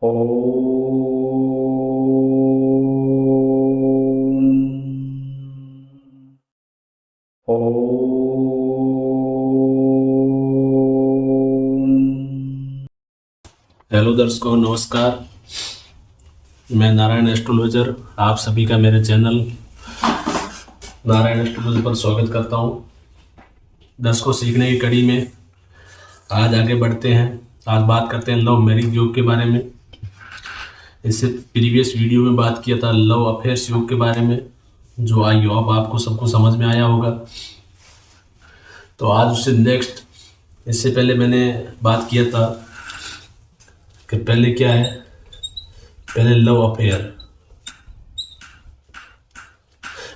Hello दर्शकों, नमस्कार। मैं नारायण एस्ट्रोलॉजर आप सभी का मेरे चैनल नारायण एस्ट्रोलॉजर पर स्वागत करता हूं। दर्शकों, सीखने की कड़ी में आज आगे बढ़ते हैं। आज बात करते हैं लव मैरिज योग के बारे में। इससे प्रीवियस वीडियो में बात किया था लव अफेयर्स योग के बारे में, जो आई होप आपको सबको समझ में आया होगा। तो आज उससे नेक्स्ट, इससे पहले मैंने बात किया था कि पहले क्या है, पहले love affair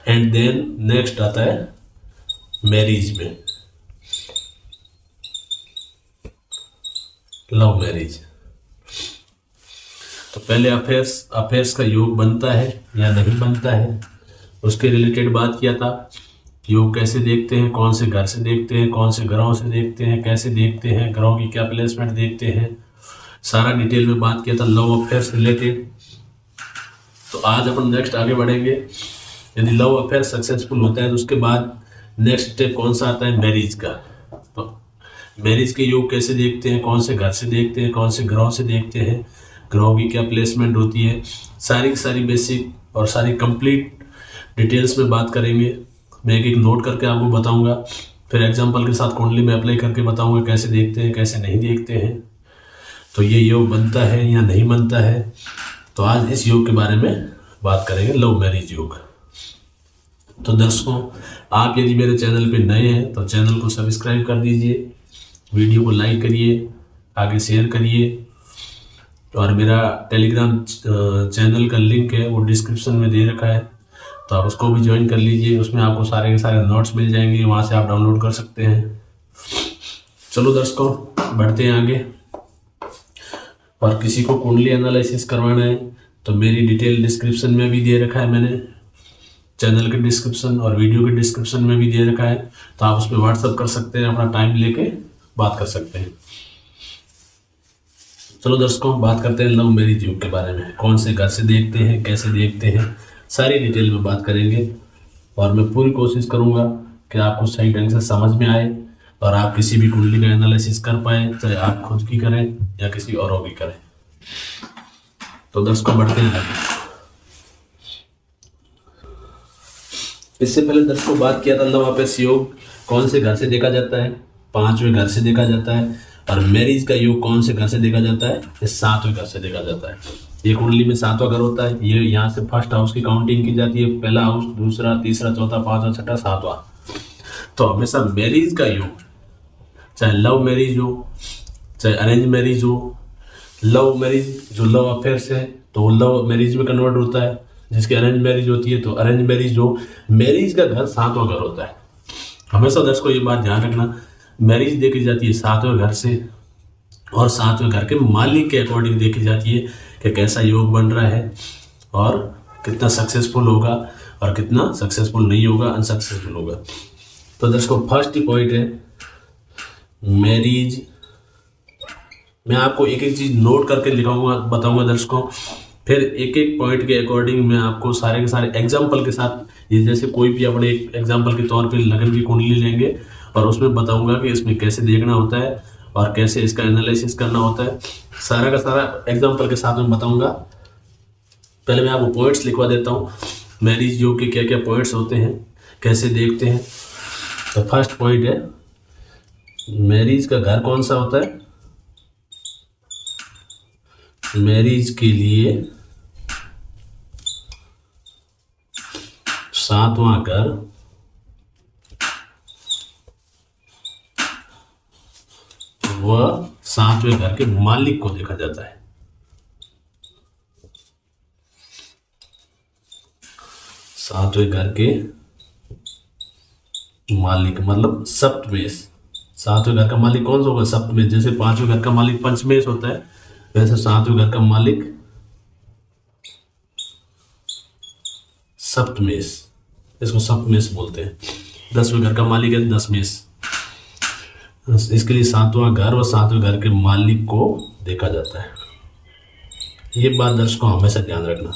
and then next आता है मैरिज में, लव मैरिज। तो पहले अफेयर्स का योग बनता है या नहीं बनता है, उसके रिलेटेड बात किया था। योग कैसे देखते हैं, कौन से घर से देखते हैं, कौन से ग्रहों से देखते हैं, कैसे देखते हैं, ग्रहों की क्या प्लेसमेंट देखते हैं, सारा डिटेल में बात किया था लव अफेयर्स रिलेटेड। तो आज अपन नेक्स्ट आगे बढ़ेंगे। यदि लव अफेयर सक्सेसफुल होता है तो उसके बाद नेक्स्ट स्टेप कौन सा आता है, मैरिज का। तो मैरिज के योग कैसे देखते हैं, कौन से घर से देखते हैं, कौन से ग्रहों से देखते हैं, ग्रहों की क्या प्लेसमेंट होती है, सारी की सारी बेसिक और सारी कंप्लीट डिटेल्स में बात करेंगे। मैं एक एक नोट करके आपको बताऊंगा, फिर एग्जांपल के साथ कुंडली में अप्लाई करके बताऊंगा कैसे देखते हैं, कैसे नहीं देखते हैं, तो ये योग बनता है या नहीं बनता है। तो आज इस योग के बारे में बात करेंगे, लव मैरिज योग। तो दर्शकों, आप यदि मेरे चैनल पे नए हैं तो चैनल को सब्सक्राइब कर दीजिए, वीडियो को लाइक करिए, आगे शेयर करिए, और मेरा टेलीग्राम चैनल का लिंक है वो डिस्क्रिप्शन में दे रखा है, तो आप उसको भी ज्वाइन कर लीजिए। उसमें आपको सारे के सारे नोट्स मिल जाएंगे, वहाँ से आप डाउनलोड कर सकते हैं। चलो दर्शकों, बढ़ते हैं आगे। और किसी को कुंडली एनालिसिस करवाना है तो मेरी डिटेल डिस्क्रिप्शन में भी दे रखा है, मैंने चैनल के डिस्क्रिप्शन और वीडियो के डिस्क्रिप्शन में भी दे रखा है, तो आप उस पर व्हाट्सअप कर सकते हैं, अपना टाइम लेके बात कर सकते हैं। चलो दर्शकों, बात करते हैं लव मैरिज योग के बारे में। कौन से घर से देखते हैं, कैसे देखते हैं, सारी डिटेल में बात करेंगे। और मैं पूरी कोशिश करूंगा कि आपको सही ढंग से समझ में आए और आप किसी भी कुंडली का एनालिसिस कर पाए, चाहे आप खुद की करें या किसी औरों की करें। तो दर्शकों, बढ़ते हैं आगे। इससे पहले दर्शकों बात किया था लव अफेयर्स योग कौन से घर से देखा जाता है, 5वें घर से देखा जाता है। और मैरिज का योग कौन से घर से देखा जाता है, ये 7वें घर से देखा जाता है। ये कुंडली में 7वां घर होता है। ये यहाँ से फर्स्ट हाउस की काउंटिंग की जाती है, पहला हाउस, दूसरा, तीसरा, चौथा, पांचवा, छठा, 7वां। तो हमेशा मैरिज का योग, चाहे लव मैरिज हो चाहे अरेंज मैरिज हो, लव मैरिज जो लव अफेयर से है तो वो लव मैरिज में कन्वर्ट होता है, जिसकी अरेंज मैरिज होती है तो अरेंज मैरिज हो, मैरिज का घर 7वां घर होता है। हमेशा दर्शकों ये बात ध्यान रखना, मैरिज देखी जाती है 7वें घर से, और 7वें घर के मालिक के अकॉर्डिंग देखी जाती है कि कैसा योग बन रहा है और कितना सक्सेसफुल होगा और कितना सक्सेसफुल नहीं होगा, अनसक्सेसफुल होगा। तो दर्शकों, फर्स्ट ही पॉइंट है मैरिज। मैं आपको एक एक चीज नोट करके लिखाऊंगा, बताऊंगा दर्शकों, फिर एक एक पॉइंट के अकॉर्डिंग मैं आपको सारे के सारे एग्जाम्पल के साथ, ये जैसे कोई भी अपने एक एग्जाम्पल के तौर पे लगन की कुंडली लेंगे और उसमें बताऊंगा कि इसमें कैसे देखना होता है और कैसे इसका एनालिसिस करना होता है, सारा का सारा एग्जाम्पल के साथ में बताऊंगा। पहले मैं आपको पॉइंट्स लिखवा देता हूँ, मैरिज योग के क्या क्या पॉइंट्स होते हैं, कैसे देखते हैं। तो फर्स्ट पॉइंट है, मैरिज का घर कौन सा होता है। मैरिज के लिए 7वां घर वह 7वें घर के मालिक को देखा जाता है। 7वें घर के मालिक मतलब सप्तमेश। 7वें घर का मालिक कौन सा होगा, सप्तमेश। जैसे 5वें घर का मालिक पंचमेश होता है, वैसे 7वें घर का मालिक सप्तमेश, इसको सप्तमेश बोलते हैं। 10वें घर का मालिक है दशमेश। इसके लिए 7वां घर और 7वें घर के मालिक को देखा जाता है। ये बात दर्शकों हमेशा ध्यान रखना।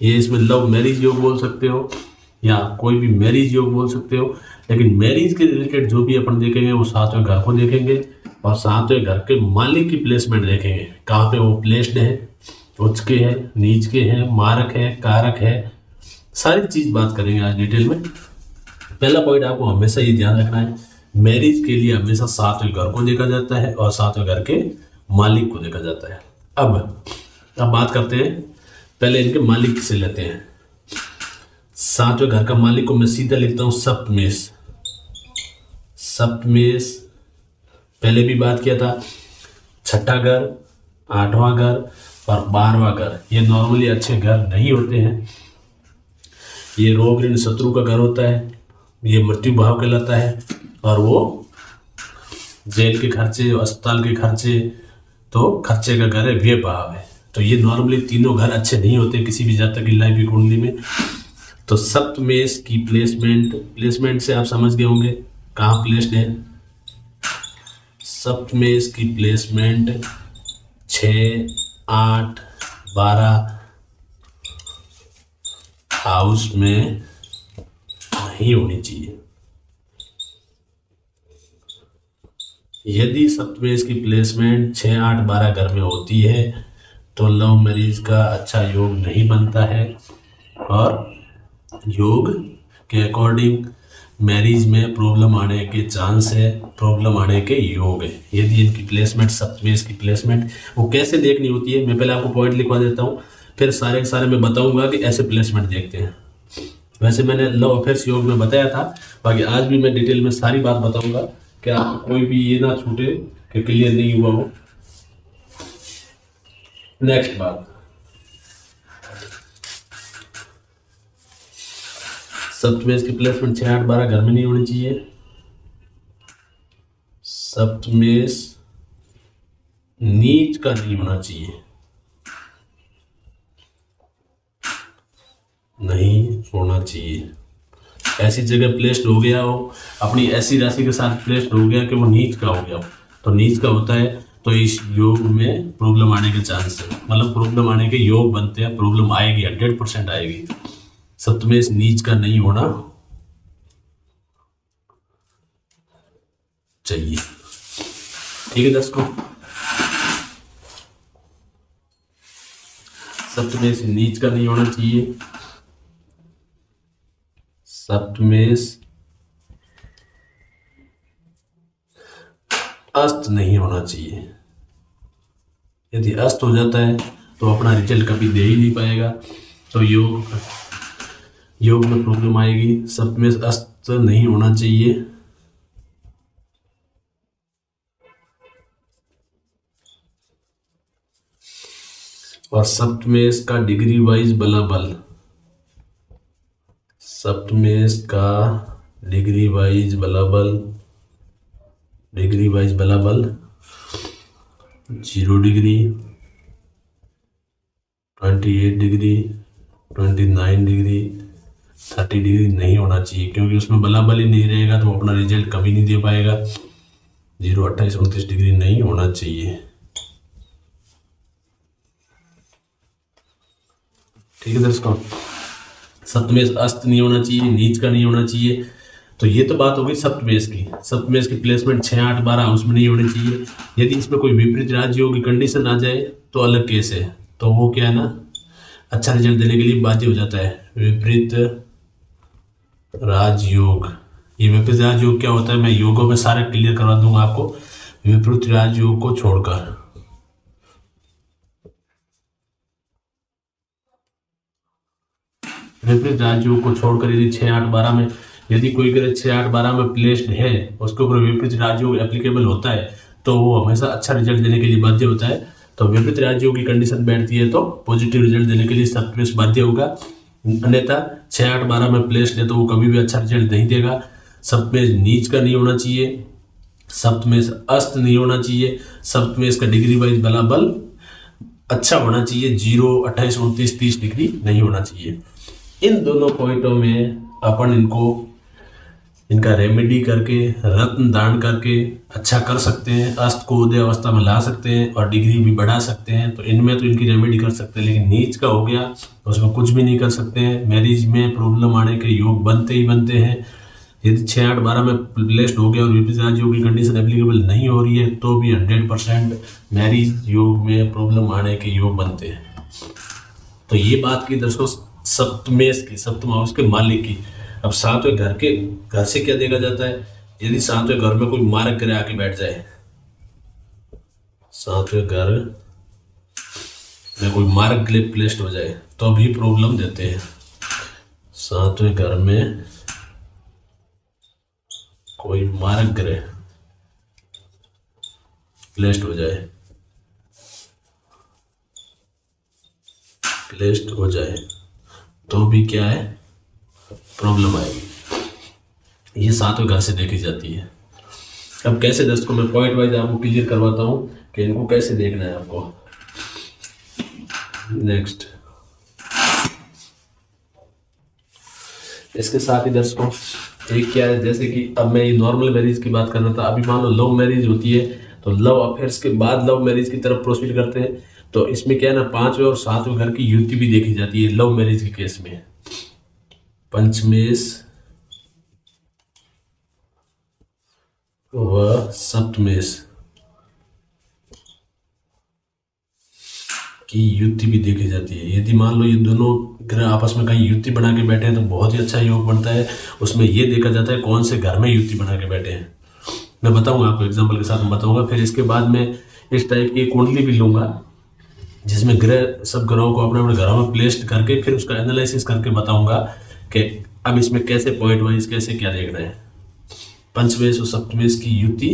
ये इसमें लव मैरिज योग बोल सकते हो या कोई भी मैरिज योग बोल सकते हो, लेकिन मैरिज के रिलेटेड जो भी अपन देखेंगे वो सातवें घर को देखेंगे और सातवें घर के मालिक की प्लेसमेंट देखेंगे, कहाँ पे वो प्लेस्ड है, उच्च के है, नीच के है, मारक है, कारक है, सारी चीज बात करेंगे आज डिटेल में। पहला पॉइंट आपको हमेशा ये ध्यान रखना है, मैरिज के लिए हमेशा सातवें घर को देखा जाता है और सातवें घर के मालिक को देखा जाता है। अब बात करते हैं, पहले इनके मालिक से लेते हैं। सातवें घर का मालिक को मैं सीधा लिखता हूं सप्तमेष। सप्तमेष पहले भी बात किया था, छठा घर, आठवां घर और 12वां घर ये नॉर्मली अच्छे घर नहीं होते हैं। ये रोग ऋण शत्रु का घर होता है, ये मृत्यु भाव कहलाता है और वो जेल के खर्चे, अस्पताल के खर्चे, तो खर्चे का घर है, व्यय भाव है। तो ये नॉर्मली तीनों घर अच्छे नहीं होते किसी भी जातक की लाइफ की कुंडली में। तो सप्तमेष की प्लेसमेंट से आप समझ गए होंगे कहाँ प्लेस्ड है। सप्तमेष की प्लेसमेंट 6, 8, 12 हाउस में नहीं होनी चाहिए। यदि सप्तमेष की प्लेसमेंट 6, 8, 12 घर में होती है तो लव मैरिज का अच्छा योग नहीं बनता है और योग के अकॉर्डिंग मैरिज में प्रॉब्लम आने के चांस है, प्रॉब्लम आने के योग है। यदि इनकी प्लेसमेंट सप्तमेष की प्लेसमेंट वो कैसे देखनी होती है, मैं पहले आपको पॉइंट लिखवा देता हूँ, फिर सारे के सारे मैं बताऊंगा कि ऐसे प्लेसमेंट देखते हैं। वैसे मैंने लव अफेयर्स योग में बताया था, बाकी आज भी मैं डिटेल में सारी बात बताऊंगा कि आपको कोई भी ये ना छूटे कि क्लियर नहीं हुआ हो। नेक्स्ट बात, सप्तमेष की प्लेसमेंट 6, 8, 12 घर में नहीं होनी चाहिए। सप्तमेष नीच का नहीं होना चाहिए, नहीं होना चाहिए। ऐसी जगह प्लेस्ड हो गया हो, अपनी ऐसी राशि के साथ प्लेस्ड हो गया कि वो नीच का हो गया हो, तो नीच का होता है तो इस योग में प्रॉब्लम आने के चांस है, मतलब प्रॉब्लम आने के योग बनते हैं, प्रॉब्लम आएगी, 100% आएगी। सप्तमेष नीच का नहीं होना चाहिए। ठीक है दोस्तों, सप्तमेष नीच का नहीं होना चाहिए। सप्तमेष अस्त नहीं होना चाहिए। यदि अस्त हो जाता है तो अपना रिजल्ट कभी दे ही नहीं पाएगा, तो योग में प्रॉब्लम आएगी। सप्तमेष अस्त नहीं होना चाहिए। और सप्तमेष का डिग्री वाइज बलाबल, सप्तमेष का डिग्री वाइज बलाबल 0 डिग्री, 28 डिग्री, 29 डिग्री, 30 डिग्री नहीं होना चाहिए, क्योंकि उसमें बलाबल ही नहीं रहेगा तो अपना रिजल्ट कभी नहीं दे पाएगा। 0, 28, 29 डिग्री नहीं होना चाहिए। ठीक है दोस्तों, सप्तमेष अस्त नहीं होना चाहिए, नीच का नहीं होना चाहिए। तो ये तो बात हो गई सप्तमेष की। सप्तमेष की प्लेसमेंट 6, 8, 12 उसमें नहीं होनी चाहिए। यदि इसमें कोई विपरीत राजयोग की कंडीशन आ जाए तो अलग केस है, तो वो क्या है ना, अच्छा रिजल्ट देने के लिए बाध्य हो जाता है। विपरीत राजयोग, ये विपरीत राजयोग क्या होता है मैं योगों में सारा क्लियर करवा दूंगा आपको। विपरीत राजयोग को छोड़कर विपरीत राजयोग को छोड़कर यदि 6, 8, 12 में यदि कोई ग्रह 6, 8, 12 में प्लेस्ड है, उसके ऊपर विपरीत राजयोग एप्लीकेबल होता है तो वो हमेशा अच्छा रिजल्ट देने के लिए बाध्य होता है। तो विपरीत राजयोग की कंडीशन बैठती है तो पॉजिटिव रिजल्ट देने के लिए सप्तमेष बाध्य होगा। अन्यथा 6, 8, 12 में प्लेस्ड है तो वो कभी भी अच्छा रिजल्ट नहीं देगा। सप्तमेष नीच का नहीं होना चाहिए, सप्तमेष अस्त नहीं होना चाहिए, सप्तमेष का डिग्री वाइज बलाबल अच्छा होना चाहिए, 0, 28, 29, 30 डिग्री नहीं होना चाहिए। इन दोनों पॉइंटों में अपन इनको इनका रेमेडी करके, रत्न दान करके अच्छा कर सकते हैं, अस्त को उदय अवस्था में ला सकते हैं और डिग्री भी बढ़ा सकते हैं। तो इनमें तो इनकी रेमेडी कर सकते हैं, लेकिन नीच का हो गया तो उसमें कुछ भी नहीं कर सकते हैं। मैरिज में प्रॉब्लम आने के योग बनते ही बनते हैं। यदि 6, 8, 12 में प्लेस्ड हो गया और विपरीत राजयोग की कंडीशन एप्लीकेबल नहीं हो रही है तो भी 100% मैरिज योग में प्रॉब्लम आने के योग बनते हैं। तो ये बात की दर्शकों सप्तमेश की, सप्तम हाउस के मालिक की। अब सातवें घर से क्या देखा जाता है? यदि सातवें घर में कोई मारक ग्रह आके बैठ जाए, सातवें घर में कोई मारक ग्रह प्लेस्ड हो जाए तो भी प्रॉब्लम देते हैं। सातवें घर में कोई मारक ग्रह प्लेस्ड हो जाए तो भी क्या है? प्रॉब्लम आएगी। ये सातवें घर से देखी जाती है। अब कैसे दोस्तों मैं पॉइंट वाइज आपको क्लियर करवाता हूँ कि इनको कैसे देखना है आपको। नेक्स्ट, इसके साथ ही दर्शकों एक क्या है, जैसे कि अब मैं ये नॉर्मल मैरिज की बात कर रहा था। अभी मान लो लव मैरिज होती है तो लव अफेयर्स के बाद लव मैरिज की तरफ प्रोसीड करते हैं। तो इसमें क्या है ना, 5वें और 7वें घर की युति भी देखी जाती है लव मैरिज के केस में। पंचमेश व सप्तमेश की युति भी देखी जाती है। यदि मान लो ये दोनों ग्रह आपस में कहीं युति बना के बैठे हैं तो बहुत ही अच्छा योग बनता है। उसमें ये देखा जाता है कौन से घर में युति बना के बैठे हैं। मैं बताऊंगा आपको, एग्जांपल के साथ बताऊंगा। फिर इसके बाद में इस टाइप की कुंडली भी लूंगा जिसमें ग्रह, सब ग्रहों को अपने अपने घरों में प्लेस्ड करके फिर उसका एनालिसिस करके बताऊंगा कि अब इसमें कैसे पॉइंट वाइज कैसे क्या देखना है। पंचमेश और सप्तमेश की युति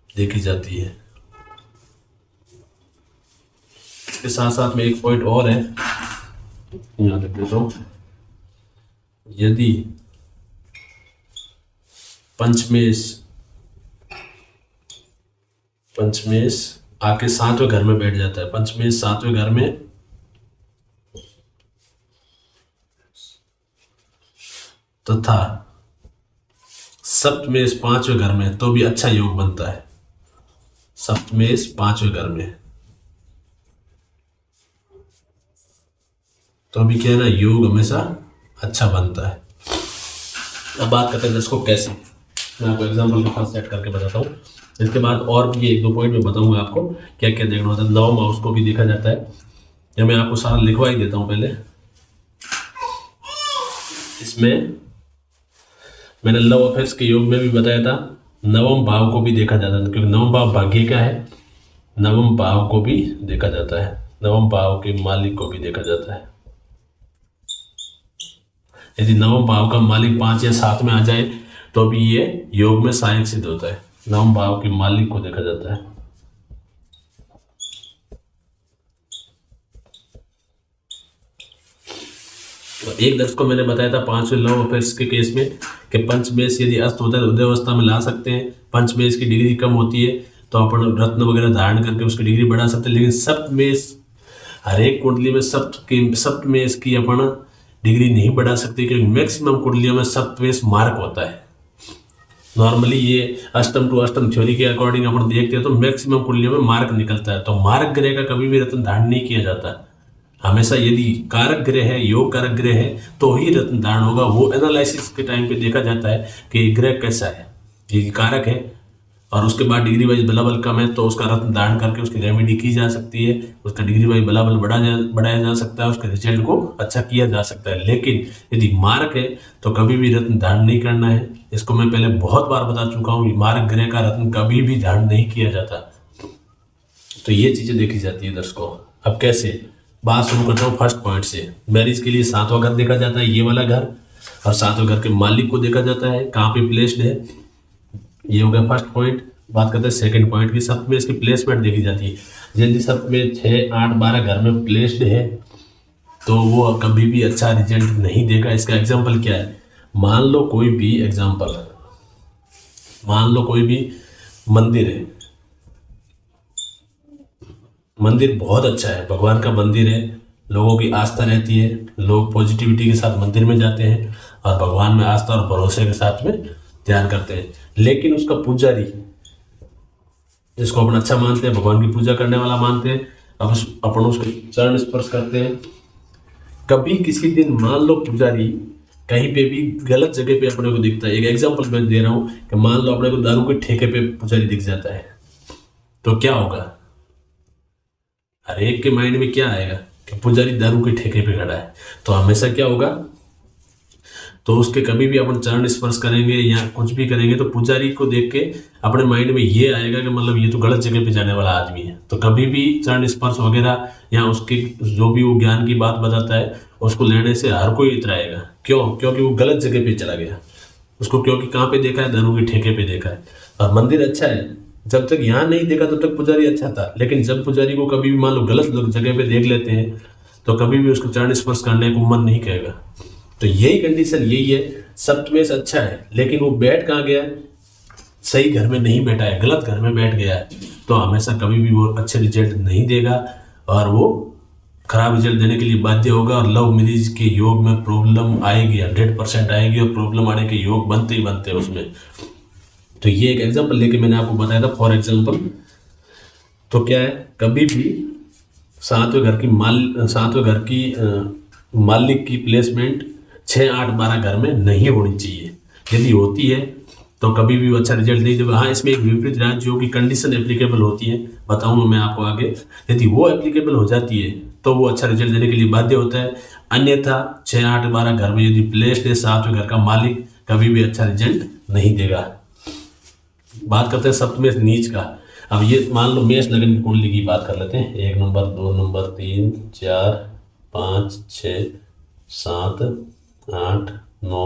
देखी जाती है। इसके साथ साथ में एक पॉइंट और है, यहाँ तक देता हूं। यदि पंचमेश आके 7वें घर में बैठ जाता है, पंचमेश 7वें घर में तथा सप्तमेश 5वें घर में तो भी अच्छा योग बनता है। सप्तमेश 5वें घर में तो भी क्या है ना, योग हमेशा अच्छा बनता है। अब बात करते हैं इसको कैसे, मैं आपको एग्जांपल के साथ सेट करके बताता हूँ। इसके बाद और भी 1-2 पॉइंट में बताऊंगा आपको क्या क्या देखना होता है। नवम हाउस को भी देखा जाता है, या मैं आपको सारा लिखवा ही देता हूँ। पहले इसमें मैंने लव अफेयर्स के योग में भी बताया था, नवम भाव को भी देखा जाता है, क्योंकि नवम भाव भाग्य का है। नवम भाव को भी देखा जाता है, नवम भाव के मालिक को भी देखा जाता है। यदि नवम भाव का मालिक 5 या 7 में आ जाए तो भी ये योग में सहायक सिद्ध होता है। नवम भाव के मालिक को देखा जाता है। तो एक दर्शक को मैंने बताया था 5वें लव अफेयर्स के केस में कि पंचमेश यदि अस्त होता है तो उदय अवस्था में ला सकते हैं। पंचमेश की डिग्री कम होती है तो अपन रत्न वगैरह धारण करके उसकी डिग्री बढ़ा सकते हैं। लेकिन सप्तमेश, हर एक कुंडली में सप्तमेश की अपन डिग्री नहीं बढ़ा सकते, क्योंकि मैक्सिमम कुंडलियों में सप्तमेश मार्क होता है। नॉर्मली ये अष्टम टू अष्टम थ्योरी के अकॉर्डिंग अपन देखते हैं तो मैक्सिमम कुंडलियों में मार्क निकलता है। तो मार्क ग्रह का कभी भी रत्न धारण नहीं किया जाता। हमेशा यदि कारक ग्रह है, योग कारक ग्रह है तो ही रत्न धारण होगा। वो एनालिसिस के टाइम पे देखा जाता है कि ग्रह कैसा है, ये कारक है और उसके बाद डिग्री वाइज बलाबल कम है तो उसका रत्न धारण करके उसकी रेमेडी की जा सकती है, उसका डिग्री वाइज बलाबल बढ़ाया जा सकता है, उसके रिजल्ट को अच्छा किया जा सकता है। लेकिन यदि मार्क है तो कभी भी रत्न धारण नहीं करना है। इसको मैं पहले बहुत बार बता चुका हूँ, मार्क ग्रह का रत्न कभी भी धारण नहीं किया जाता। तो ये चीजें देखी जाती है दर्शकों। अब कैसे बात शुरू करता हूँ फर्स्ट पॉइंट से। मैरिज के लिए 7वां घर देखा जाता है, ये वाला घर, और 7वें घर के मालिक को देखा जाता है कहाँ पे प्लेस्ड है। ये हो गया फर्स्ट पॉइंट। बात करते हैं सेकंड पॉइंट की। सप्तमें इसकी प्लेसमेंट देखी जाती है। यदि सप्तमें 6, 8, 12 घर में प्लेस्ड है तो वो कभी भी अच्छा रिजल्ट नहीं देगा। इसका एग्जाम्पल क्या है, मान लो कोई भी मंदिर है, मंदिर बहुत अच्छा है, भगवान का मंदिर है, लोगों की आस्था रहती है, लोग पॉजिटिविटी के साथ मंदिर में जाते हैं। और भगवान में आस्था और भरोसे के साथ में ध्यान करते हैं। लेकिन उसका पुजारी, जिसको अपन अच्छा मानते हैं, भगवान की पूजा करने वाला मानते हैं, अब अपन उसके चरण स्पर्श करते हैं। कभी किसी दिन मान लो पुजारी कहीं पे भी गलत जगह पे अपने को दिखता है, एक एग्जांपल मैं दे रहा हूँ कि मान लो अपने को दारू के ठेके पे पुजारी दिख जाता है, तो क्या होगा? हर एक के माइंड में क्या आएगा कि पुजारी दारू के ठेके पे खड़ा है, तो हमेशा क्या होगा? तो उसके कभी भी अपन चरण स्पर्श करेंगे या कुछ भी करेंगे तो पुजारी को देख के अपने माइंड में ये आएगा कि मतलब ये तो गलत जगह पे जाने वाला आदमी है। तो कभी भी चरण स्पर्श वगैरह या उसके जो भी वो ज्ञान की बात बताता है उसको लेने से हर कोई इतराएगा। क्यों? क्योंकि वो गलत जगह पे चला गया उसको, क्योंकि कहाँ पे देखा है? दारू के ठेके पे देखा है। और मंदिर अच्छा है, जब तक यहाँ नहीं देखा तब तक पुजारी अच्छा था, लेकिन जब पुजारी को कभी भी मान लो गलत जगह पे देख लेते हैं तो कभी भी उसको चरण स्पर्श करने को मन नहीं कहेगा। तो यही कंडीशन यही है। सप्तमेश अच्छा है लेकिन वो बैठ कहाँ गया है? सही घर में नहीं बैठा है, गलत घर में बैठ गया है, तो हमेशा कभी भी वो अच्छे रिजल्ट नहीं देगा और वो खराब रिजल्ट देने के लिए बाध्य होगा। और लव मैरिज के योग में प्रॉब्लम आएगी, 100% आएगी, और प्रॉब्लम आने के योग बनते ही बनते हैं उसमें। तो ये एक एग्जाम्पल लेके मैंने आपको बताया था फॉर एग्जाम्पल। तो क्या है, कभी भी सातवें घर की मालिक की प्लेसमेंट 6, 8, 12 घर में नहीं होनी चाहिए। यदि होती है तो कभी भी वो अच्छा रिजल्ट नहीं देगा। हाँ, इसमें एक विपरीत राज्यों की कंडीशन एप्लीकेबल होती है, बताऊंगा मैं आपको आगे। यदि वो एप्लीकेबल हो जाती है तो वो अच्छा रिजल्ट देने के लिए बाध्य होता है। अन्यथा 6, 8, 12 घर में यदि प्लेस्ड है सातवें घर का मालिक, कभी भी अच्छा रिजल्ट नहीं देगा। बात करते हैं सप्तमेश नीच का। अब ये मान लो मेष लगन की कुंडली की बात कर लेते हैं। 1 नंबर, 2 नंबर, 3, 4, 5, 6, 7, 8, 9,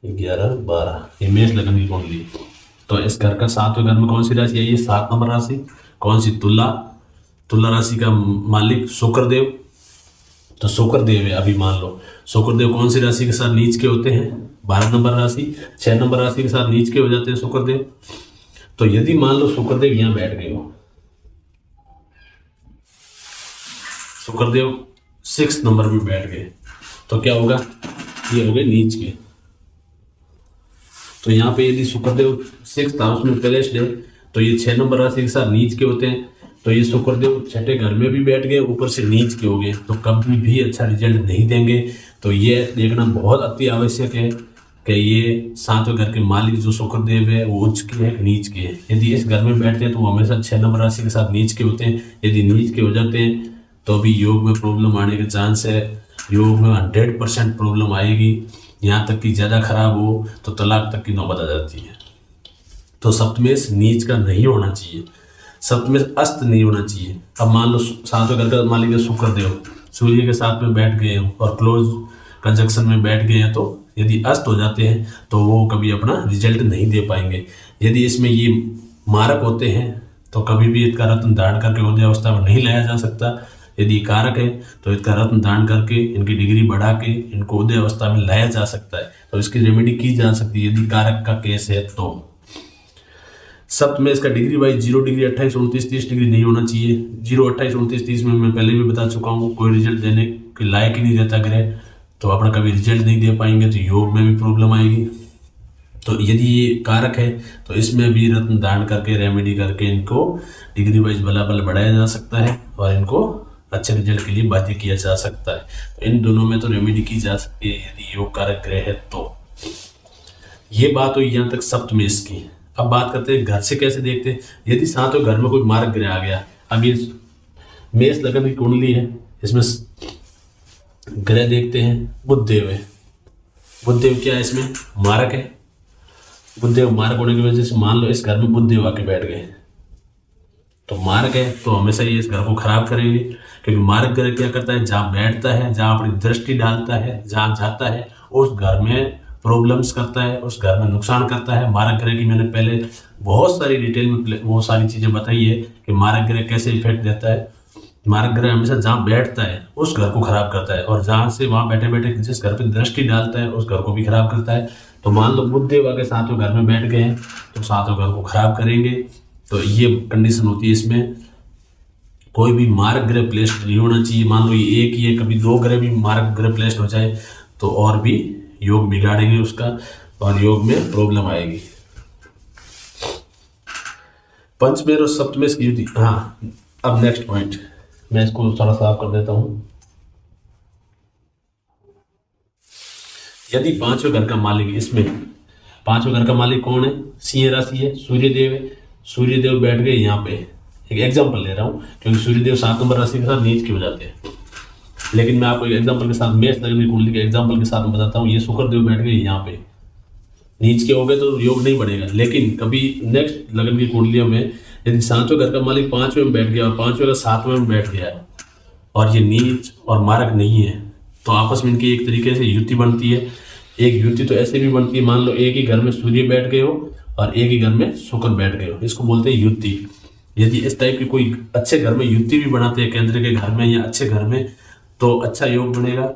11, 12, ये मेष लगन की कुंडली। तो इस घर का सातवें घर में कौन सी राशि है? ये 7 नंबर राशि। कौन सी? तुला राशि का मालिक शुक्रदेव। तो शुक्रदेव है, अभी मान लो शुक्रदेव कौन सी राशि के साथ नीच के होते हैं? 12 नंबर राशि। 6 नंबर राशि के साथ नीच के हो जाते हैं शुक्रदेव। तो यदि मान लो शुक्रदेव यहां बैठ गए हो, शुक्रदेव 6 नंबर में बैठ गए, तो क्या होगा? ये हो गए नीच के। तो यहाँ पे यदि शुक्रदेव 6th हाउस में प्लेस्ड है तो ये 6 नंबर राशि के साथ नीच के होते हैं। तो ये शुक्रदेव छठे घर में भी बैठ गए, ऊपर से नीच के हो गए, तो कभी भी अच्छा रिजल्ट नहीं देंगे। तो ये देखना बहुत अति आवश्यक है कि ये सातवें घर के मालिक जो शुक्रदेव है वो उच्च के है नीच के है। यदि इस घर में बैठते हैं तो वो हमेशा 6 नंबर राशि के साथ नीच के होते हैं। यदि नीच के हो जाते हैं तो अभी योग में प्रॉब्लम आने के चांस है। योग में 100% प्रॉब्लम आएगी, यहाँ तक कि ज़्यादा खराब हो तो तलाक तक की नौबत आ जाती है। तो सप्तमेश नीच का नहीं होना चाहिए, सप्तमेश अस्त नहीं होना चाहिए। अब मान लो सातवें घर का मालिक है शुक्रदेव, सूर्य के साथ में बैठ गए और क्लोज कंजक्शन में बैठ गए हैं, तो यदि अस्त हो जाते हैं तो वो कभी अपना रिजल्ट नहीं दे पाएंगे। यदि इसमें ये मारक होते हैं तो कभी भी इसका रत्न धारण करके उदय अवस्था में नहीं लाया जा सकता। यदि कारक है तो इसका रत्न दान करके इनकी डिग्री बढ़ा के इनको उदय अवस्था में लाया जा सकता है, तो इसकी रेमेडी की जा सकती है यदि कारक का केस है तो। सप्त में इसका डिग्री वाइज 0 डिग्री 28, 29, 30 डिग्री नहीं होना चाहिए। 0, 28, 29, 30 में मैं पहले भी बता चुका हूँ, कोई रिजल्ट देने के लायक ही नहीं रहता ग्रह, तो अपना कभी रिजल्ट नहीं दे पाएंगे, तो योग में भी प्रॉब्लम आएगी। तो यदि ये कारक है तो इसमें भी रत्न दान करके रेमेडी करके इनको डिग्री वाइज बलाबल बढ़ाया जा सकता है और इनको अच्छे रिजल्ट के लिए बाध्य किया जा सकता है। तो इन दोनों में तो रेमेडी की जा सकती है यदि योग कारक ग्रह है तो। ये बात हुई यहाँ तक सप्तमेश की। अब बात करते हैं घर से कैसे देखते हैं। यदि सातवें घर में कोई मारक ग्रह आ गया, अब ये मेष लगन की कुंडली है, इसमें ग्रह देखते हैं बुधदेव है। बुधदेव क्या है? इसमें मारक है। बुधदेव मारक होने की वजह से मान लो इस घर में बुधदेव आके बैठ गए, तो मारक है तो हमेशा ये इस घर को खराब करेंगे, क्योंकि मारक ग्रह क्या करता है, जहाँ बैठता है, जहाँ अपनी दृष्टि डालता है, जहाँ जाता है उस घर में प्रॉब्लम्स करता है, उस घर में नुकसान करता है। मारक ग्रह की मैंने पहले बहुत सारी डिटेल में वो सारी चीज़ें बताई है कि मारक ग्रह कैसे इफेक्ट देता है। मारक ग्रह हमेशा जहाँ बैठता है उस घर को खराब करता है, और जहाँ से वहाँ बैठे बैठे जिस घर पर दृष्टि डालता है उस घर को भी खराब करता है। तो मान लो बुधदेव आके सातवें घर में बैठ गए हैं तो सातवें घर को खराब करेंगे। तो ये कंडीशन होती है। इसमें कोई भी मारक ग्रह प्लेस्ड नहीं होना चाहिए। मान लो ये एक ही है, कभी 2 ग्रह भी मारक ग्रह प्लेस्ड हो जाए तो और भी योग बिगाड़ेंगे उसका और योग में प्रॉब्लम आएगी। पंचमेश और सप्तमेश की युति। हाँ, अब नेक्स्ट पॉइंट मैं इसको थोड़ा साफ कर देता हूँ। यदि पांचवें घर का मालिक, इसमें पांचवें घर का मालिक कौन है? सिंह राशि है, सूर्यदेव है। सूर्यदेव बैठ गए यहाँ पे, एक एग्जांपल ले रहा हूँ क्योंकि सूर्यदेव 7 नंबर राशि के साथ नीच के हो जाते हैं, लेकिन मैं आपको एक एग्जांपल के साथ, मेष लग्न की कुंडली के एग्जांपल के साथ बताता हूँ। ये शुक्रदेव बैठ गए यहाँ पे, नीच के हो गए तो योग नहीं बढ़ेगा। लेकिन कभी नेक्स्ट लग्न की कुंडलियों में यदि 7वें घर का मालिक 5वें में बैठ गया और 5वें का 7वें में बैठ गया और ये नीच और मारक नहीं है, तो आपस में इनकी एक तरीके से युति बनती है। एक युति तो ऐसे भी बनती है, मान लो एक ही घर में सूर्य बैठ गए हो और एक ही घर में शुक्र बैठ गए हो, इसको बोलते हैं युति। यदि इस टाइप की कोई अच्छे घर में युति भी बनाते हैं, केंद्र के घर में या अच्छे घर में, तो अच्छा योग बनेगा।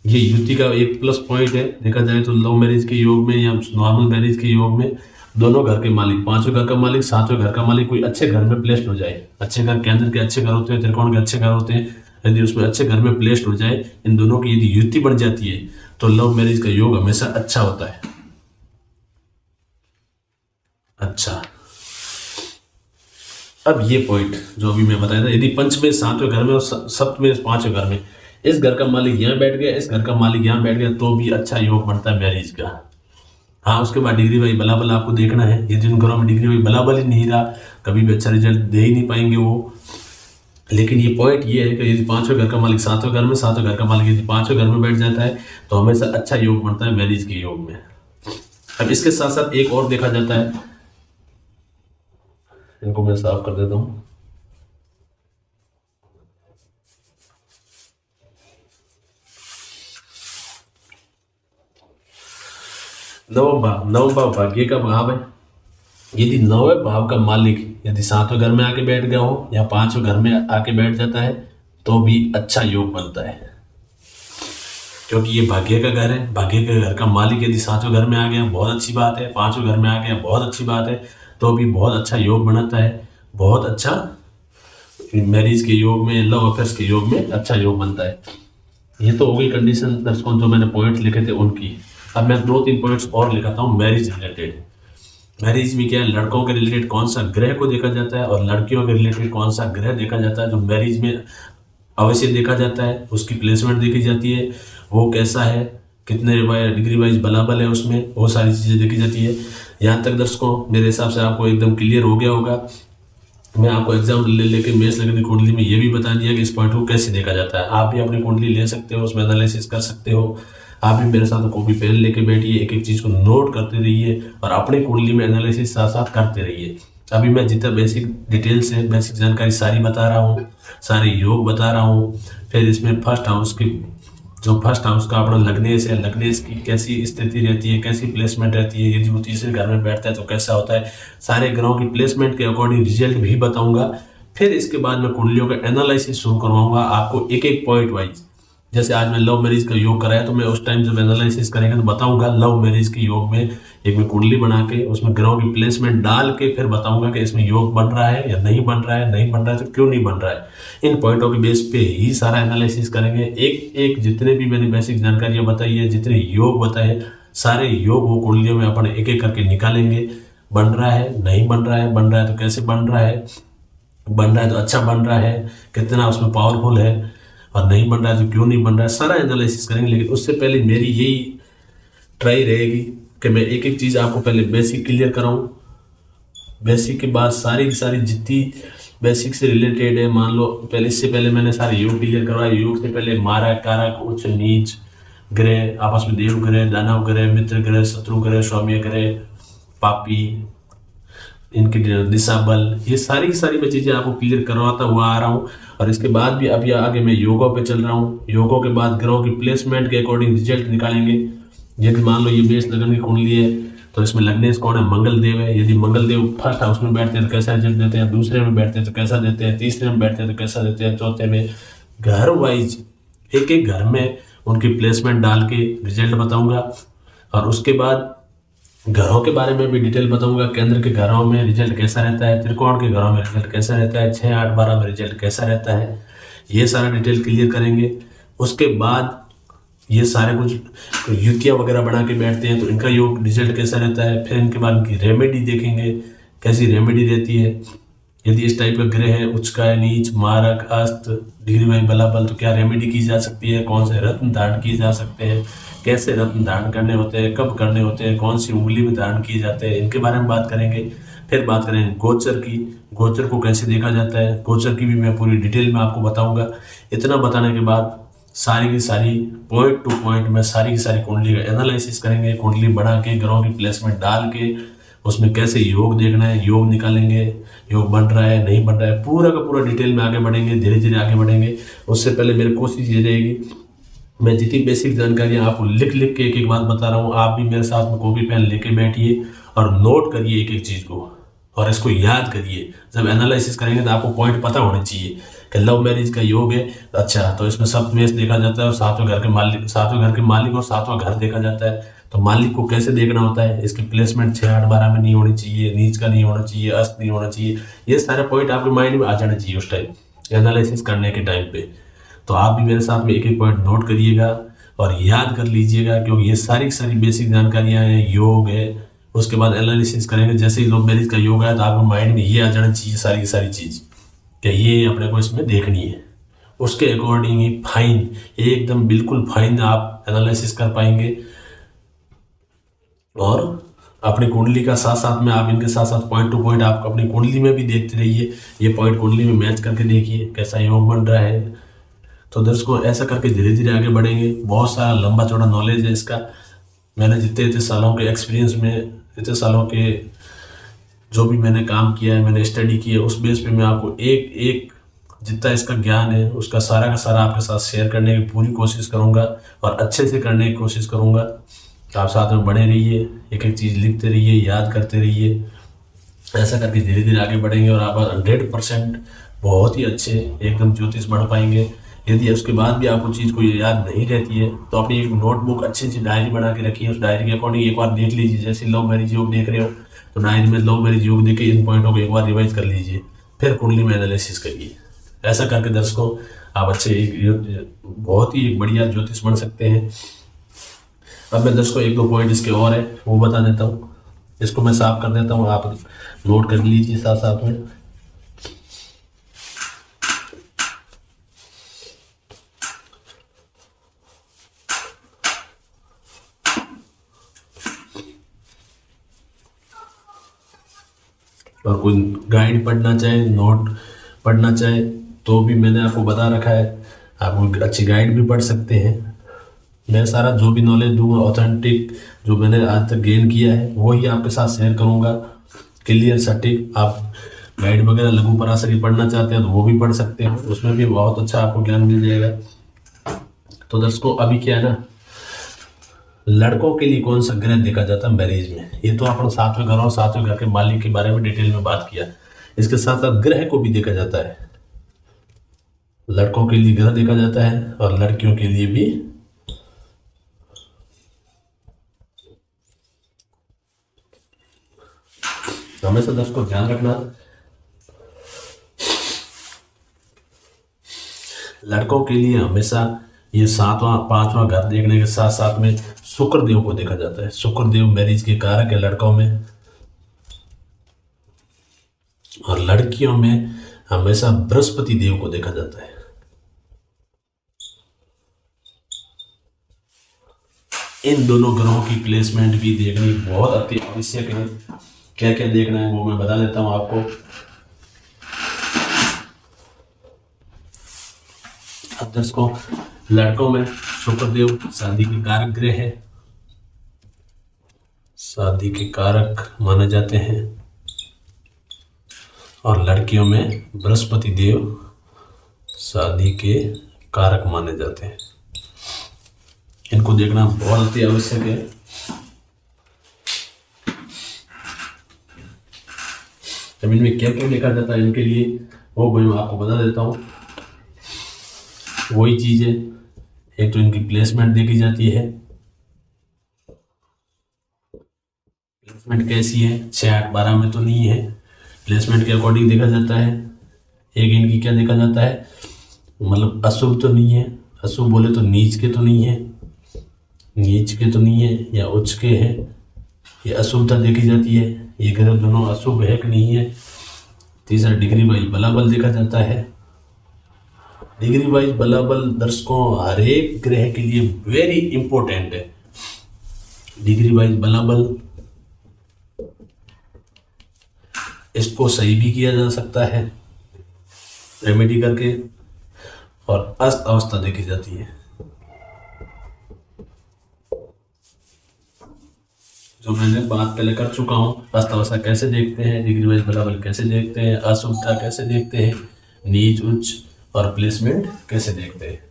ये युति का एक प्लस पॉइंट है। देखा जाए तो लव मैरिज के योग में या नॉर्मल मैरिज के योग में दोनों घर के मालिक, 5वें घर का मालिक 7वें घर का मालिक कोई अच्छे घर में प्लेस्ड हो जाए, अच्छे घर केंद्र के अच्छे घर होते हैं, त्रिकोण के अच्छे घर होते हैं, यदि उसमें अच्छे घर में प्लेस्ड हो जाए, इन दोनों की यदि युति बन जाती है तो लव मैरिज का योग हमेशा अच्छा होता है। अच्छा, अब ये पॉइंट जो अभी मैं बताया था, यदि पंचमें 7वें घर में और सप्तमें 5वें घर में, इस घर का मालिक यहाँ बैठ गया, इस घर का मालिक यहाँ बैठ गया, तो भी अच्छा योग बनता है मैरिज का। हाँ, उसके बाद डिग्री वाइज बलाबल आपको देखना है। यदि उन घरों में डिग्री वाइज बलाबल ही नहीं रहा, कभी भी अच्छा रिजल्ट दे ही नहीं पाएंगे वो। लेकिन ये पॉइंट ये है कि यदि 5वें घर का मालिक 7वें घर में, 7वें घर का मालिक यदि 5वें घर में बैठ जाता है तो हमेशा अच्छा योग बनता है मैरिज के योग में। अब इसके साथ साथ एक और देखा जाता है, इनको मैं साफ कर देता हूँ। नवम भाव भाग्य का भाव है। यदि 9वें भाव का मालिक यदि 7वें घर में आके बैठ गया हो या 5वें घर में आके बैठ जाता है तो भी अच्छा योग बनता है, क्योंकि ये भाग्य का घर है। भाग्य के घर का मालिक यदि 7वें घर में आ गया बहुत अच्छी बात है, 5वें घर में आ गया बहुत अच्छी बात है, तो भी बहुत अच्छा योग बनाता है। बहुत अच्छा मैरिज के योग में, लव अफेयर्स के योग में अच्छा योग बनता है। ये तो हो गई कंडीशन दर्शकों, जो मैंने पॉइंट्स लिखे थे उनकी। अब मैं 2-3 पॉइंट्स और लिखाता हूँ मैरिज रिलेटेड। मैरिज में क्या है, लड़कों के रिलेटेड कौन सा ग्रह को देखा जाता है और लड़कियों के रिलेटेड कौन सा ग्रह देखा जाता है, जो मैरिज में अवश्य देखा जाता है। उसकी प्लेसमेंट देखी जाती है, वो कैसा है, कितने डिग्री वाइज बलाबल है, उसमें बहुत सारी चीज़ें देखी जाती है। यहाँ तक दर्शकों मेरे हिसाब से आपको एकदम क्लियर हो गया होगा। मैं आपको एग्जाम्पल ले लेके मेष लग्न की कुंडली में ये भी बता दिया कि इस पॉइंट को कैसे देखा जाता है। आप भी अपनी कुंडली ले सकते हो, उसमें एनालिसिस कर सकते हो। आप भी मेरे साथ कॉपी पेन लेके बैठिए, एक एक चीज़ को नोट करते रहिए और अपनी कुंडली में एनालिसिस साथ साथ करते रहिए। अभी मैं जितना बेसिक डिटेल्स है, बेसिक जानकारी सारी बता रहा हूँ, सारे योग बता रहा हूँ। फिर इसमें फर्स्ट हाउस की, जो फर्स्ट हाउस का अपना लग्नेश है, लग्नेश की कैसी स्थिति रहती है, कैसी प्लेसमेंट रहती है, यदि वो तीसरे घर में बैठता है तो कैसा होता है, सारे ग्रहों की प्लेसमेंट के अकॉर्डिंग रिजल्ट भी बताऊंगा। फिर इसके बाद मैं कुंडलियों का एनालिसिस शुरू करवाऊंगा आपको एक एक पॉइंट वाइज। जैसे आज मैं लव मैरिज का योग कराया, तो मैं उस टाइम जब एनालिसिस करेंगे तो बताऊंगा लव मैरिज के योग में एक मैं कुंडली बना के उसमें ग्रहों की प्लेसमेंट डाल के फिर बताऊंगा कि इसमें योग बन रहा है या नहीं बन रहा है, नहीं बन रहा है तो क्यों नहीं बन रहा है। इन पॉइंटों के बेस पे ही सारा एनालिसिस करेंगे। एक एक जितने भी मैंने बेसिक जानकारियां बताई है, जितने योग बताए, सारे योग वो कुंडलियों में अपन एक एक करके निकालेंगे। बन रहा है, नहीं बन रहा है, बन रहा है तो कैसे बन रहा है, बन रहा है तो अच्छा बन रहा है, कितना उसमें पावरफुल है, और नहीं बन रहा है तो क्यों नहीं बन रहा है, सारा एनालिसिस करेंगे। लेकिन उससे पहले मेरी यही ट्राई रहेगी कि मैं एक एक चीज़ आपको पहले बेसिक क्लियर कराऊं। बेसिक के बाद सारी की सारी जितनी बेसिक से रिलेटेड है, मान लो पहले, इससे पहले मैंने सारे योग क्लियर करवाए। योग से पहले मारक, कारक, उच्च नीच ग्रह, आपस में देव ग्रह, दानव ग्रह, मित्र ग्रह, शत्रु ग्रह, सौम्य ग्रह, पापी, इनके दिशा बल, ये सारी की सारी मैं चीज़ें आपको क्लियर करवाता हुआ आ रहा हूँ। और इसके बाद भी अभी आगे मैं योगों पे चल रहा हूँ। योगों के बाद ग्रहों की प्लेसमेंट के अकॉर्डिंग रिजल्ट निकालेंगे। यदि मान लो ये मेष लग्न की कुंडली है तो इसमें लग्नेश कौन है, मंगल देव है। यदि मंगल देव फर्स्ट हाउस में बैठते हैं तो कैसा रिजल्ट देते हैं, दूसरे में बैठते हैं तो कैसा देते हैं, तीसरे में बैठते हैं तो कैसा देते हैं, चौथे में, घर वाइज एक एक घर में उनकी प्लेसमेंट डाल के रिजल्ट बताऊंगा। और उसके बाद घरों के बारे में भी डिटेल बताऊंगा। केंद्र के घरों में रिजल्ट कैसा रहता है, त्रिकोण के घरों में रिजल्ट कैसा रहता है, 6, 8, 12 में रिजल्ट कैसा रहता है, ये सारा डिटेल क्लियर करेंगे। उसके बाद ये सारे कुछ युतियाँ वगैरह बना के बैठते हैं, तो इनका योग रिजल्ट कैसा रहता है। फिर इनके बाद इनकी रेमेडी देखेंगे, कैसी रेमेडी रहती है। यदि इस टाइप का ग्रह है, उच्च का नीच मारक अस्त डिग्री वाई बलाबल, तो क्या रेमेडी की जा सकती है, कौन से रत्न धारण किए जा सकते हैं, कैसे रत्न धारण करने होते हैं, कब करने होते हैं, कौन सी उंगली में धारण किए जाते हैं, इनके बारे में बात करेंगे। फिर बात करेंगे गोचर की, गोचर को कैसे देखा जाता है, गोचर की भी मैं पूरी डिटेल में आपको बताऊंगा। इतना बताने के बाद सारी की सारी पॉइंट टू पॉइंट में सारी की सारी कुंडली का एनालिसिस करेंगे। कुंडली बना के ग्रहों की प्लेसमेंट डाल के उसमें कैसे योग देखना है, योग निकालेंगे, योग बन रहा है नहीं बन रहा है, पूरा का पूरा डिटेल में आगे बढ़ेंगे, धीरे धीरे आगे बढ़ेंगे। उससे पहले मेरी कोशिश ये रहेगी, मैं जितनी बेसिक जानकारियाँ आपको लिख लिख के एक एक बात बता रहा हूँ, आप भी मेरे साथ में कॉपी पेन लेके बैठिए और नोट करिए एक एक चीज़ को, और इसको याद करिए। जब एनालिसिस करेंगे तो आपको पॉइंट पता होने चाहिए कि लव मैरिज का योग है, अच्छा तो इसमें सप्तमेश देखा जाता है और सातवें घर के मालिक, सातवें घर के मालिक और सातवां घर देखा जाता है। तो मालिक को कैसे देखना होता है, इसकी प्लेसमेंट 6, 8, 12 में नहीं होनी चाहिए, नीच का नहीं होना चाहिए, अस्त नहीं होना चाहिए। ये सारे पॉइंट आपके माइंड में आ जाना चाहिए उस टाइम एनालिसिस करने के टाइम पे। तो आप भी मेरे साथ में एक एक पॉइंट नोट करिएगा और याद कर लीजिएगा, क्योंकि ये सारी सारी बेसिक जानकारियाँ हैं, योग है। उसके बाद एनालिसिस करेंगे, जैसे ही लव मैरिज का योग है तो आपको माइंड में ये आ जाना चाहिए सारी की सारी चीज़ कि ये अपने को इसमें देखनी है। उसके अकॉर्डिंग ही फाइन, एकदम बिल्कुल फाइन आप एनालिसिस कर पाएंगे। और अपनी कुंडली का साथ साथ में आप इनके साथ साथ पॉइंट टू पॉइंट आप अपनी कुंडली में भी देखते रहिए। ये पॉइंट कुंडली में मैच करके देखिए कैसा योग बन रहा है। तो दर्शकों ऐसा करके धीरे धीरे आगे बढ़ेंगे। बहुत सारा लंबा चौड़ा नॉलेज है इसका। मैंने जितने इतने सालों के एक्सपीरियंस में, इतने सालों के जो भी मैंने काम किया है, मैंने स्टडी की है, उस बेस पे मैं आपको एक एक जितना इसका ज्ञान है उसका सारा का सारा आपके साथ शेयर करने की पूरी कोशिश करूँगा और अच्छे से करने की कोशिश करूँगा। आप साथ में बने रहिए, एक एक चीज़ लिखते रहिए, याद करते रहिए। ऐसा करके धीरे धीरे आगे बढ़ेंगे और आप 100% बहुत ही अच्छे एकदम ज्योतिष बढ़ पाएंगे। यदि उसके बाद भी आपको चीज़ को याद नहीं रहती है तो अपनी एक नोटबुक अच्छी सी डायरी बना के रखिए। उस डायरी के अकॉर्डिंग एक बार देख लीजिए। जैसे लव मैरिज योग देख रहे हो तो डायरी में लव मैरिज योग देख के इन पॉइंटों को एक बार रिवाइज कर लीजिए, फिर कुंडली में एनालिसिस करिए। ऐसा करके दर्शकों आप अच्छे बहुत ही एक बढ़िया ज्योतिष बन सकते हैं। अब मैं दर्शकों एक दो पॉइंट इसके और है वो बता देता हूँ। इसको मैं साफ कर देता हूँ, आप नोट कर लीजिए साथ साथ में। और कोई गाइड पढ़ना चाहे, नोट पढ़ना चाहे तो भी मैंने आपको बता रखा है, आप अच्छी गाइड भी पढ़ सकते हैं। मैं सारा जो भी नॉलेज दूंगा ऑथेंटिक जो मैंने आज तक गेन किया है वही आपके साथ शेयर करूंगा, क्लियर सटीक। आप गाइड वगैरह लघु पराशरी पढ़ना चाहते हैं तो वो भी पढ़ सकते हैं, उसमें भी बहुत अच्छा आपको ज्ञान मिल जाएगा। तो दर्शकों अभी क्या है ना, लड़कों के लिए कौन सा ग्रह देखा जाता है मैरिज में, ये तो अपन सातवें घर और सातवें घर के मालिक के बारे में डिटेल में बात किया। इसके साथ साथ ग्रह को भी देखा जाता है। लड़कों के लिए ग्रह देखा जाता है और लड़कियों के लिए भी। हमेशा दर्शकों ध्यान रखना, लड़कों के लिए हमेशा ये 7वां 5वां घर देखने के साथ साथ में शुक्र देव को देखा जाता है। शुक्र देव मैरिज के कारक है लड़कों में, और लड़कियों में हमेशा बृहस्पति देव को देखा जाता है। इन दोनों ग्रहों की प्लेसमेंट भी देखनी बहुत अति आवश्यक है। क्या क्या देखना है वो मैं बता देता हूं आपको। अब दर्शकों लड़कों में शुक्रदेव शादी के कारक ग्रह है, शादी के कारक माने जाते हैं, और लड़कियों में बृहस्पति देव शादी के कारक माने जाते हैं। इनको देखना बहुत अति आवश्यक है। अब इनमें क्या क्या देखा जाता है इनके लिए वो मैं आपको बता देता हूँ। वही चीज़ है, एक तो इनकी प्लेसमेंट देखी जाती है। प्लेसमेंट कैसी है, 6, 8, 12 में तो नहीं है, प्लेसमेंट के अकॉर्डिंग देखा जाता है। एक इनकी क्या देखा जाता है, मतलब अशुभ तो नहीं है, अशुभ बोले तो नीच के तो नहीं है, नीच के तो नहीं है या उच्च के हैं। ये अशुभता देखी जाती है, ये ग्रह दोनों अशुभ है कि नहीं है। तीसरा डिग्री वाइज बलाबल देखा जाता है। डिग्री वाइज बलाबल दर्शकों हर एक ग्रह के लिए वेरी इंपॉर्टेंट है। डिग्री वाइज बलाबल इसको सही भी किया जा सकता है रेमेडी करके, और अस्त अवस्था देखी जाती है। जो मैंने बात पहले कर चुका हूँ, अस्त अवस्था कैसे देखते हैं, डिग्री वाइज बलाबल कैसे देखते हैं, अशुभता कैसे देखते हैं, नीच उच्च और प्लेसमेंट कैसे देखते हैं।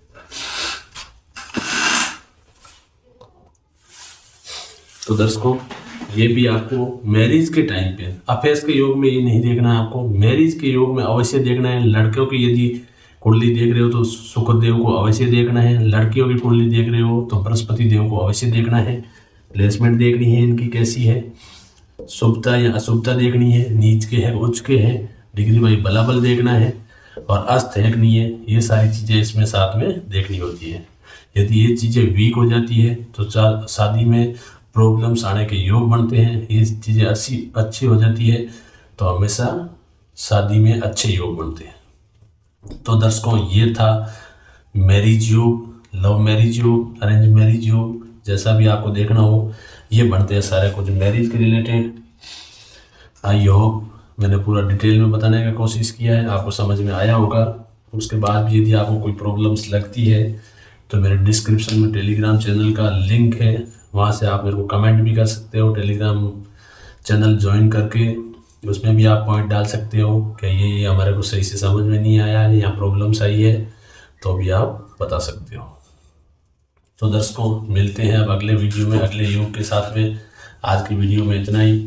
तो दर्शकों ये भी आपको मैरिज के टाइम पे, अफेयर्स के योग में ये नहीं देखना है आपको, मैरिज के योग में अवश्य देखना है। लड़कियों की यदि कुंडली देख रहे हो तो शुक्रदेव को अवश्य देखना है, लड़कियों की कुंडली देख रहे हो तो बृहस्पति देव को अवश्य देखना है। प्लेसमेंट देखनी है इनकी कैसी है, शुभता या अशुभता देखनी है, नीच के है उच्च के है, डिग्री वाइज बलाबल देखना है, और अस्त है कि नहीं है, ये सारी चीज़ें इसमें साथ में देखनी होती है। यदि ये चीज़ें वीक हो जाती है तो शादी में प्रॉब्लम्स आने के योग बनते हैं। ये चीज़ें अच्छी हो जाती है तो हमेशा शादी में अच्छे योग बनते हैं। तो दर्शकों ये था मैरिज योग, लव मैरिज योग, अरेंज मैरिज योग, जैसा भी आपको देखना हो ये बनते हैं सारे कुछ मैरिज के रिलेटेड। आई होप मैंने पूरा डिटेल में बताने का कोशिश किया है, आपको समझ में आया होगा। उसके बाद भी यदि आपको कोई प्रॉब्लम्स लगती है तो मेरे डिस्क्रिप्शन में टेलीग्राम चैनल का लिंक है, वहाँ से आप मेरे को कमेंट भी कर सकते हो। टेलीग्राम चैनल ज्वाइन करके उसमें भी आप पॉइंट डाल सकते हो कि ये हमारे को सही से समझ में नहीं आया है या प्रॉब्लम्स आई है, तो भी आप बता सकते हो। तो दर्शकों मिलते हैं अब अगले वीडियो में अगले योग के साथ में। आज की वीडियो में इतना ही।